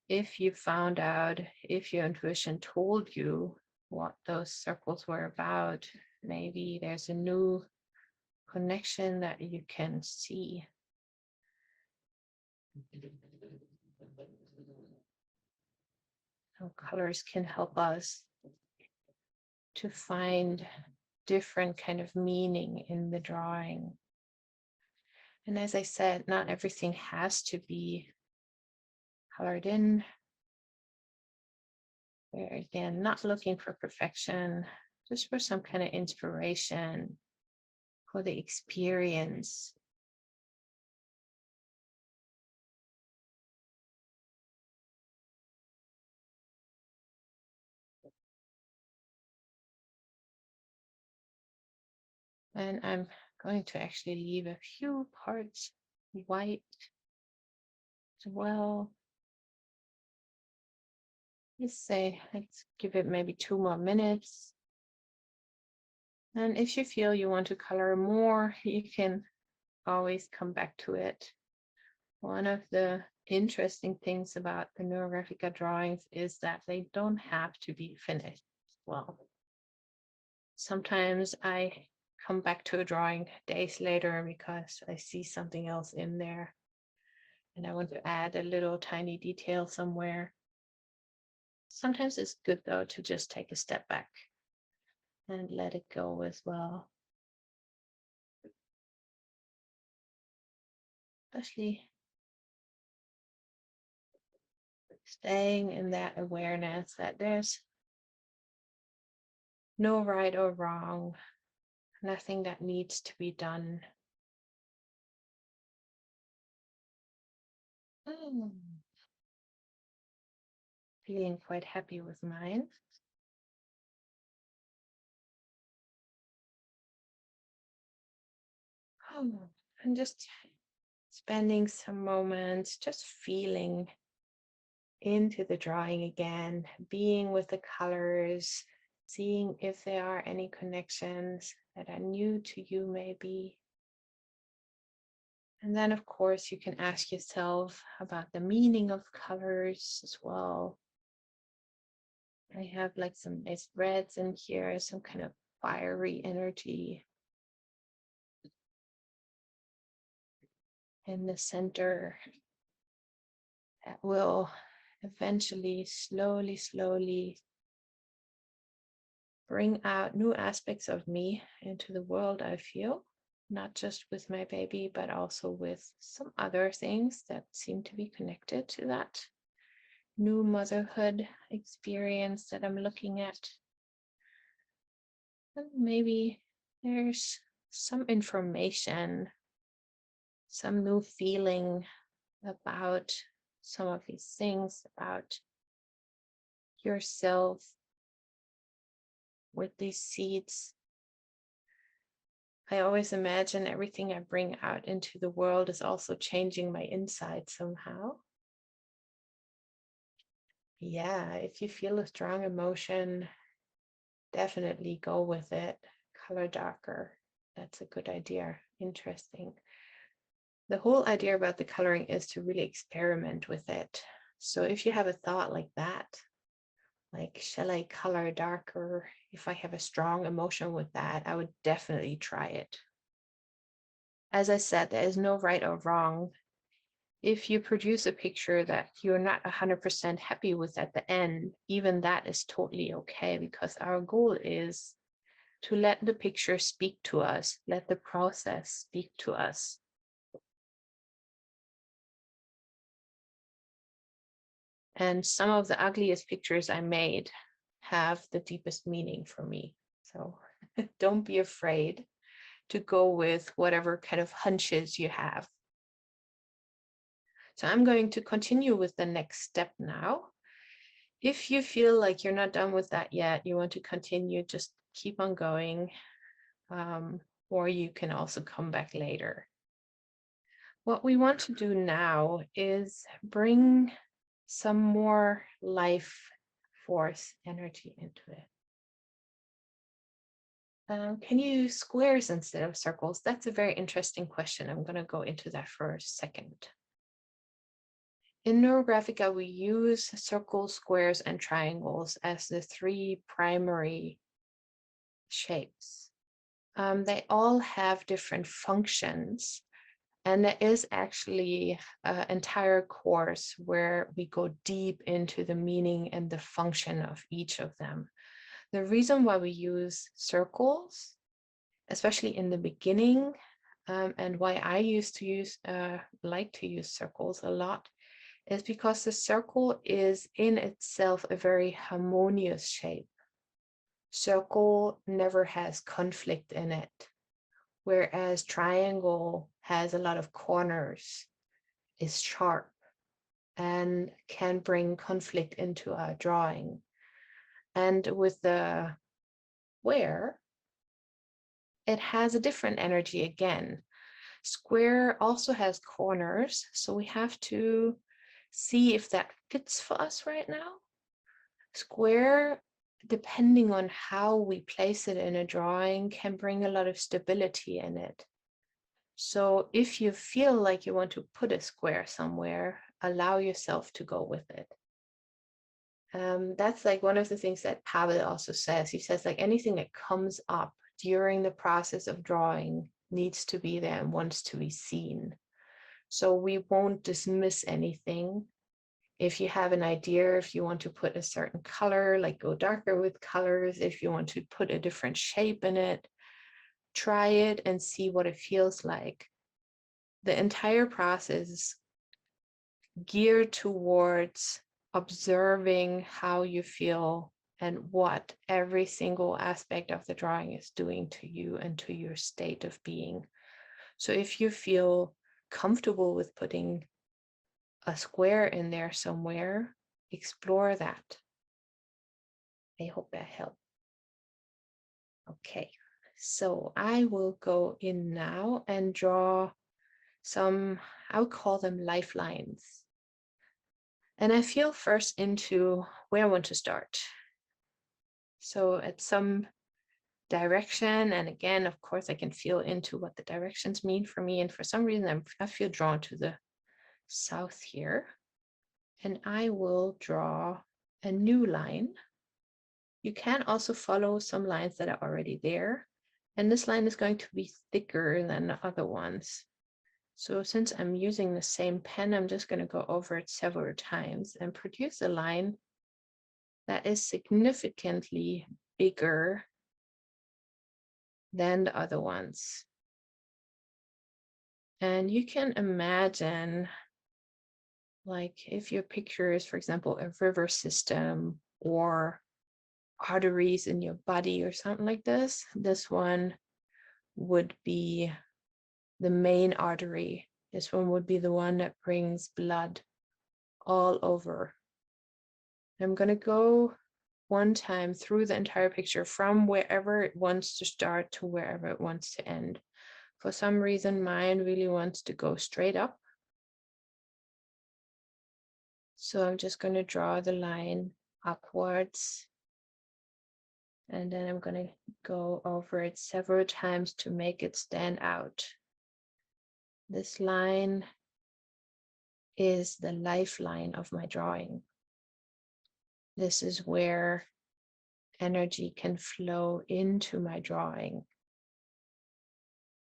if you found out, if your intuition told you what those circles were about, maybe there's a new connection that you can see. So colors can help us to find different kind of meaning in the drawing. And as I said, not everything has to be colored in. We're again not looking for perfection, just for some kind of inspiration for the experience. And I'm going to actually leave a few parts white as well. Let's give it maybe 2 more minutes. And if you feel you want to color more, you can always come back to it. One of the interesting things about the Neurographica drawings is that they don't have to be finished. Well, sometimes I come back to a drawing days later because I see something else in there and I want to add a little tiny detail somewhere. Sometimes it's good though to just take a step back and let it go as well. Especially staying in that awareness that there's no right or wrong, nothing that needs to be done. Feeling quite happy with mine. And just spending some moments just feeling into the drawing again, being with the colors, seeing if there are any connections that are new to you maybe. And then, of course, you can ask yourself about the meaning of colors as well. I have like some nice reds in here, some kind of fiery energy in the center that will eventually slowly bring out new aspects of me into the world, I feel, not just with my baby, but also with some other things that seem to be connected to that new motherhood experience that I'm looking at. And maybe there's some information, some new feeling about some of these things, about yourself with these seeds. I always imagine everything I bring out into the world is also changing my inside somehow. Yeah, if you feel a strong emotion, definitely go with it. Color darker. That's a good idea. Interesting. The whole idea about the coloring is to really experiment with it. So if you have a thought like that, like, shall I color darker? If I have a strong emotion with that, I would definitely try it. As I said, there is no right or wrong. If you produce a picture that you're not 100% happy with at the end, even that is totally okay, because our goal is to let the picture speak to us, let the process speak to us. And some of the ugliest pictures I made have the deepest meaning for me. So don't be afraid to go with whatever kind of hunches you have. So I'm going to continue with the next step now. If you feel like you're not done with that yet, you want to continue, just keep on going. Or you can also come back later. What we want to do now is bring some more life force energy into it. Can you use squares instead of circles? That's a very interesting question. I'm going to go into that for a second. In Neurographica, we use circles, squares, and triangles as the three primary shapes. They all have different functions. And there is actually an entire course where we go deep into the meaning and the function of each of them. The reason why we use circles, especially in the beginning, and why I used to like to use circles a lot, is because the circle is in itself a very harmonious shape. Circle never has conflict in it, whereas triangle has a lot of corners, is sharp, and can bring conflict into our drawing. And with the square, it has a different energy again. Square also has corners, so we have to see if that fits for us right now. Square, depending on how we place it in a drawing, can bring a lot of stability in it. So if you feel like you want to put a square somewhere, allow yourself to go with it. That's like one of the things that Pavel also says. He says like anything that comes up during the process of drawing needs to be there and wants to be seen. So we won't dismiss anything. If you have an idea, if you want to put a certain color, like go darker with colors, if you want to put a different shape in it, try it and see what it feels like. The entire process is geared towards observing how you feel and what every single aspect of the drawing is doing to you and to your state of being. So if you feel comfortable with putting a square in there somewhere, explore that. I hope that helped. Okay, so I will go in now and draw some, I'll call them lifelines. And I feel first into where I want to start. So at some direction, and again, of course, I can feel into what the directions mean for me. And for some reason, I feel drawn to the south here. And I will draw a new line You can also follow some lines that are already there. And this line is going to be thicker than the other ones. So since I'm using the same pen, I'm just going to go over it several times and produce a line that is significantly bigger than the other ones. And you can imagine, like if your picture is, for example, a river system or arteries in your body or something like this, this one would be the main artery. This one would be the one that brings blood all over. I'm going to go one time through the entire picture from wherever it wants to start to wherever it wants to end. For some reason, mine really wants to go straight up. So I'm just going to draw the line upwards. And then I'm going to go over it several times to make it stand out. This line is the lifeline of my drawing. This is where energy can flow into my drawing,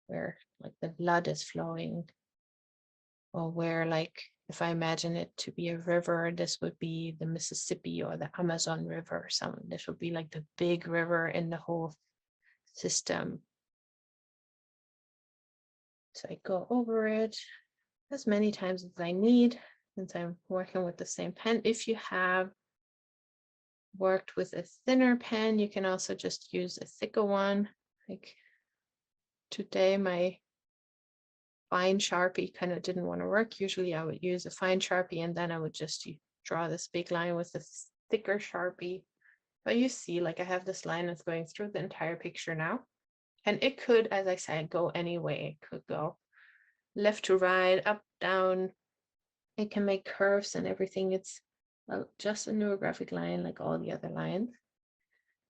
where like the blood is flowing, or where, like, if I imagine it to be a river, this would be the Mississippi or the Amazon River or something. This would be like the big river in the whole system. So I go over it as many times as I need, since I'm working with the same pen. If you have worked with a thinner pen, you can also just use a thicker one. Like today, my fine Sharpie kind of didn't want to work. Usually I would use a fine Sharpie and then I would just draw this big line with a thicker Sharpie. But you see, like I have this line that's going through the entire picture now. And it could, as I said, go any way. It could go left to right, up, down. It can make curves and everything. It's just a neurographic line like all the other lines.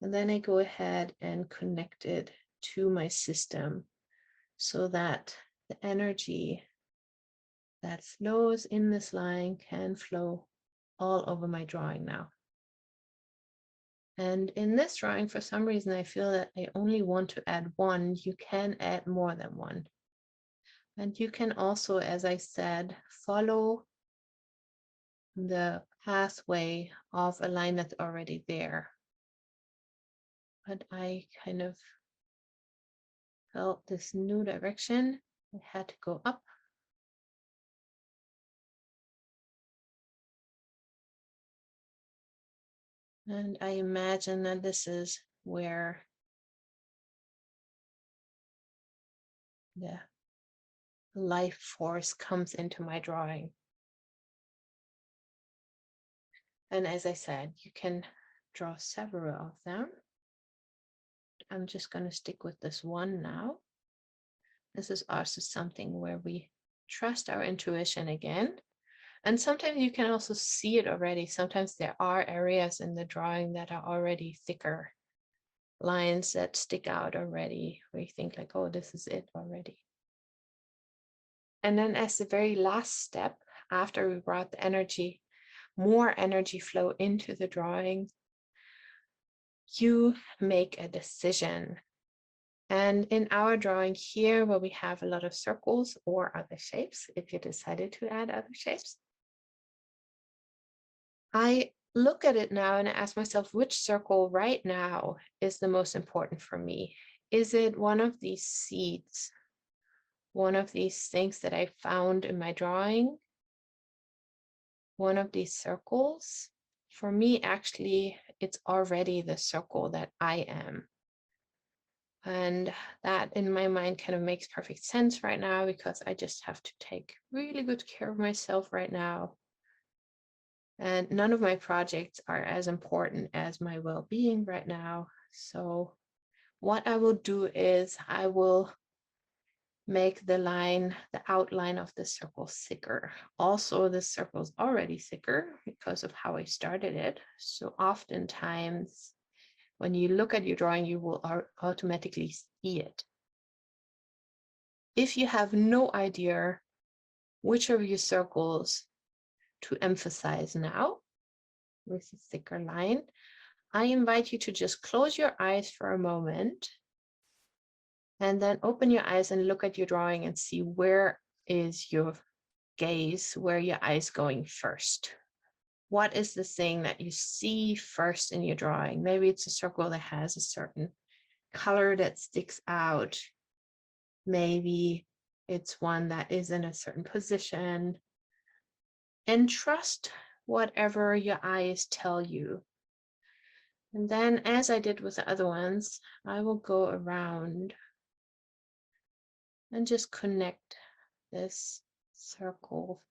And then I go ahead and connect it to my system so that the energy that flows in this line can flow all over my drawing now. And in this drawing, for some reason, I feel that I only want to add one. You can add more than one. And you can also, as I said, follow the pathway of a line that's already there. But I kind of felt this new direction. I had to go up. And I imagine that this is where the life force comes into my drawing. And as I said, you can draw several of them. I'm just going to stick with this one now. This is also something where we trust our intuition again. And sometimes you can also see it already. Sometimes there are areas in the drawing that are already thicker, lines that stick out already, where you think like, oh, this is it already. And then as the very last step, after we brought the energy, more energy flow into the drawing, you make a decision. And in our drawing here, where we have a lot of circles or other shapes, if you decided to add other shapes, I look at it now and I ask myself, which circle right now is the most important for me? Is it one of these seeds, one of these things that I found in my drawing, one of these circles? For me, actually, it's already the circle that I am. And that in my mind kind of makes perfect sense right now, because I just have to take really good care of myself right now. And none of my projects are as important as my well-being right now. So what I will do is I will make the line, the outline of the circle thicker. Also, the circle is already thicker because of how I started it. So oftentimes when you look at your drawing, you will automatically see it. If you have no idea which of your circles to emphasize now with a thicker line, I invite you to just close your eyes for a moment and then open your eyes and look at your drawing and see where is your gaze, where your eyes going first. What is the thing that you see first in your drawing? Maybe it's a circle that has a certain color that sticks out. Maybe it's one that is in a certain position. And trust whatever your eyes tell you. And then, as I did with the other ones, I will go around and just connect this circle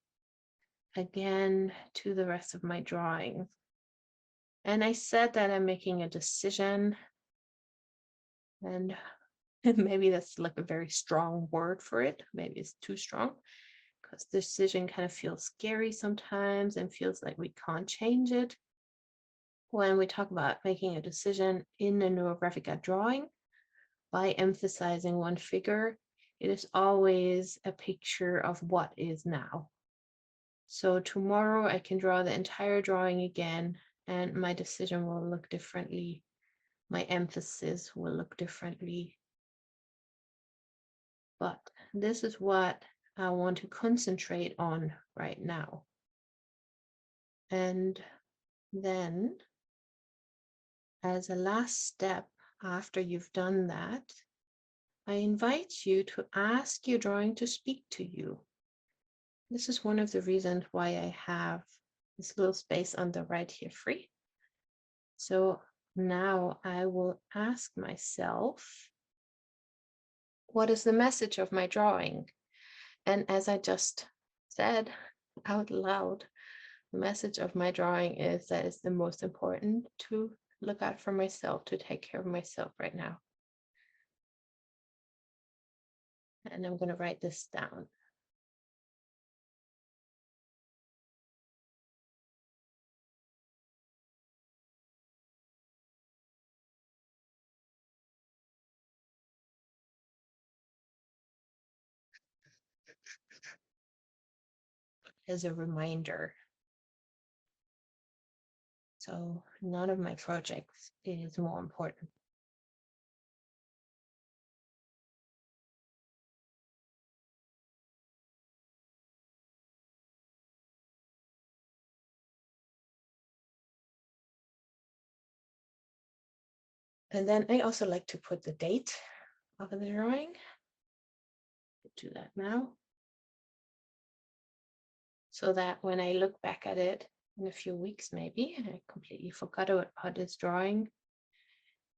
again to the rest of my drawing. And I said that I'm making a decision, and maybe that's like a very strong word for it. Maybe it's too strong because decision kind of feels scary sometimes and feels like we can't change it. When we talk about making a decision in a Neurographica drawing, by emphasizing one figure, it is always a picture of what is now. So tomorrow I can draw the entire drawing again, and my decision will look differently. My emphasis will look differently. But this is what I want to concentrate on right now. And then, as a last step, after you've done that, I invite you to ask your drawing to speak to you. This is one of the reasons why I have this little space on the right here free. So now I will ask myself, what is the message of my drawing? And as I just said out loud, the message of my drawing is that it's the most important to look out for myself, to take care of myself right now. And I'm going to write this down. As a reminder. So none of my projects is more important. And then I also like to put the date of the drawing. Do that now. So that when I look back at it in a few weeks, maybe, and I completely forgot about this drawing,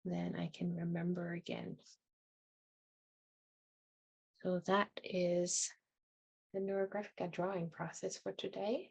then I can remember again. So that is the Neurographica drawing process for today.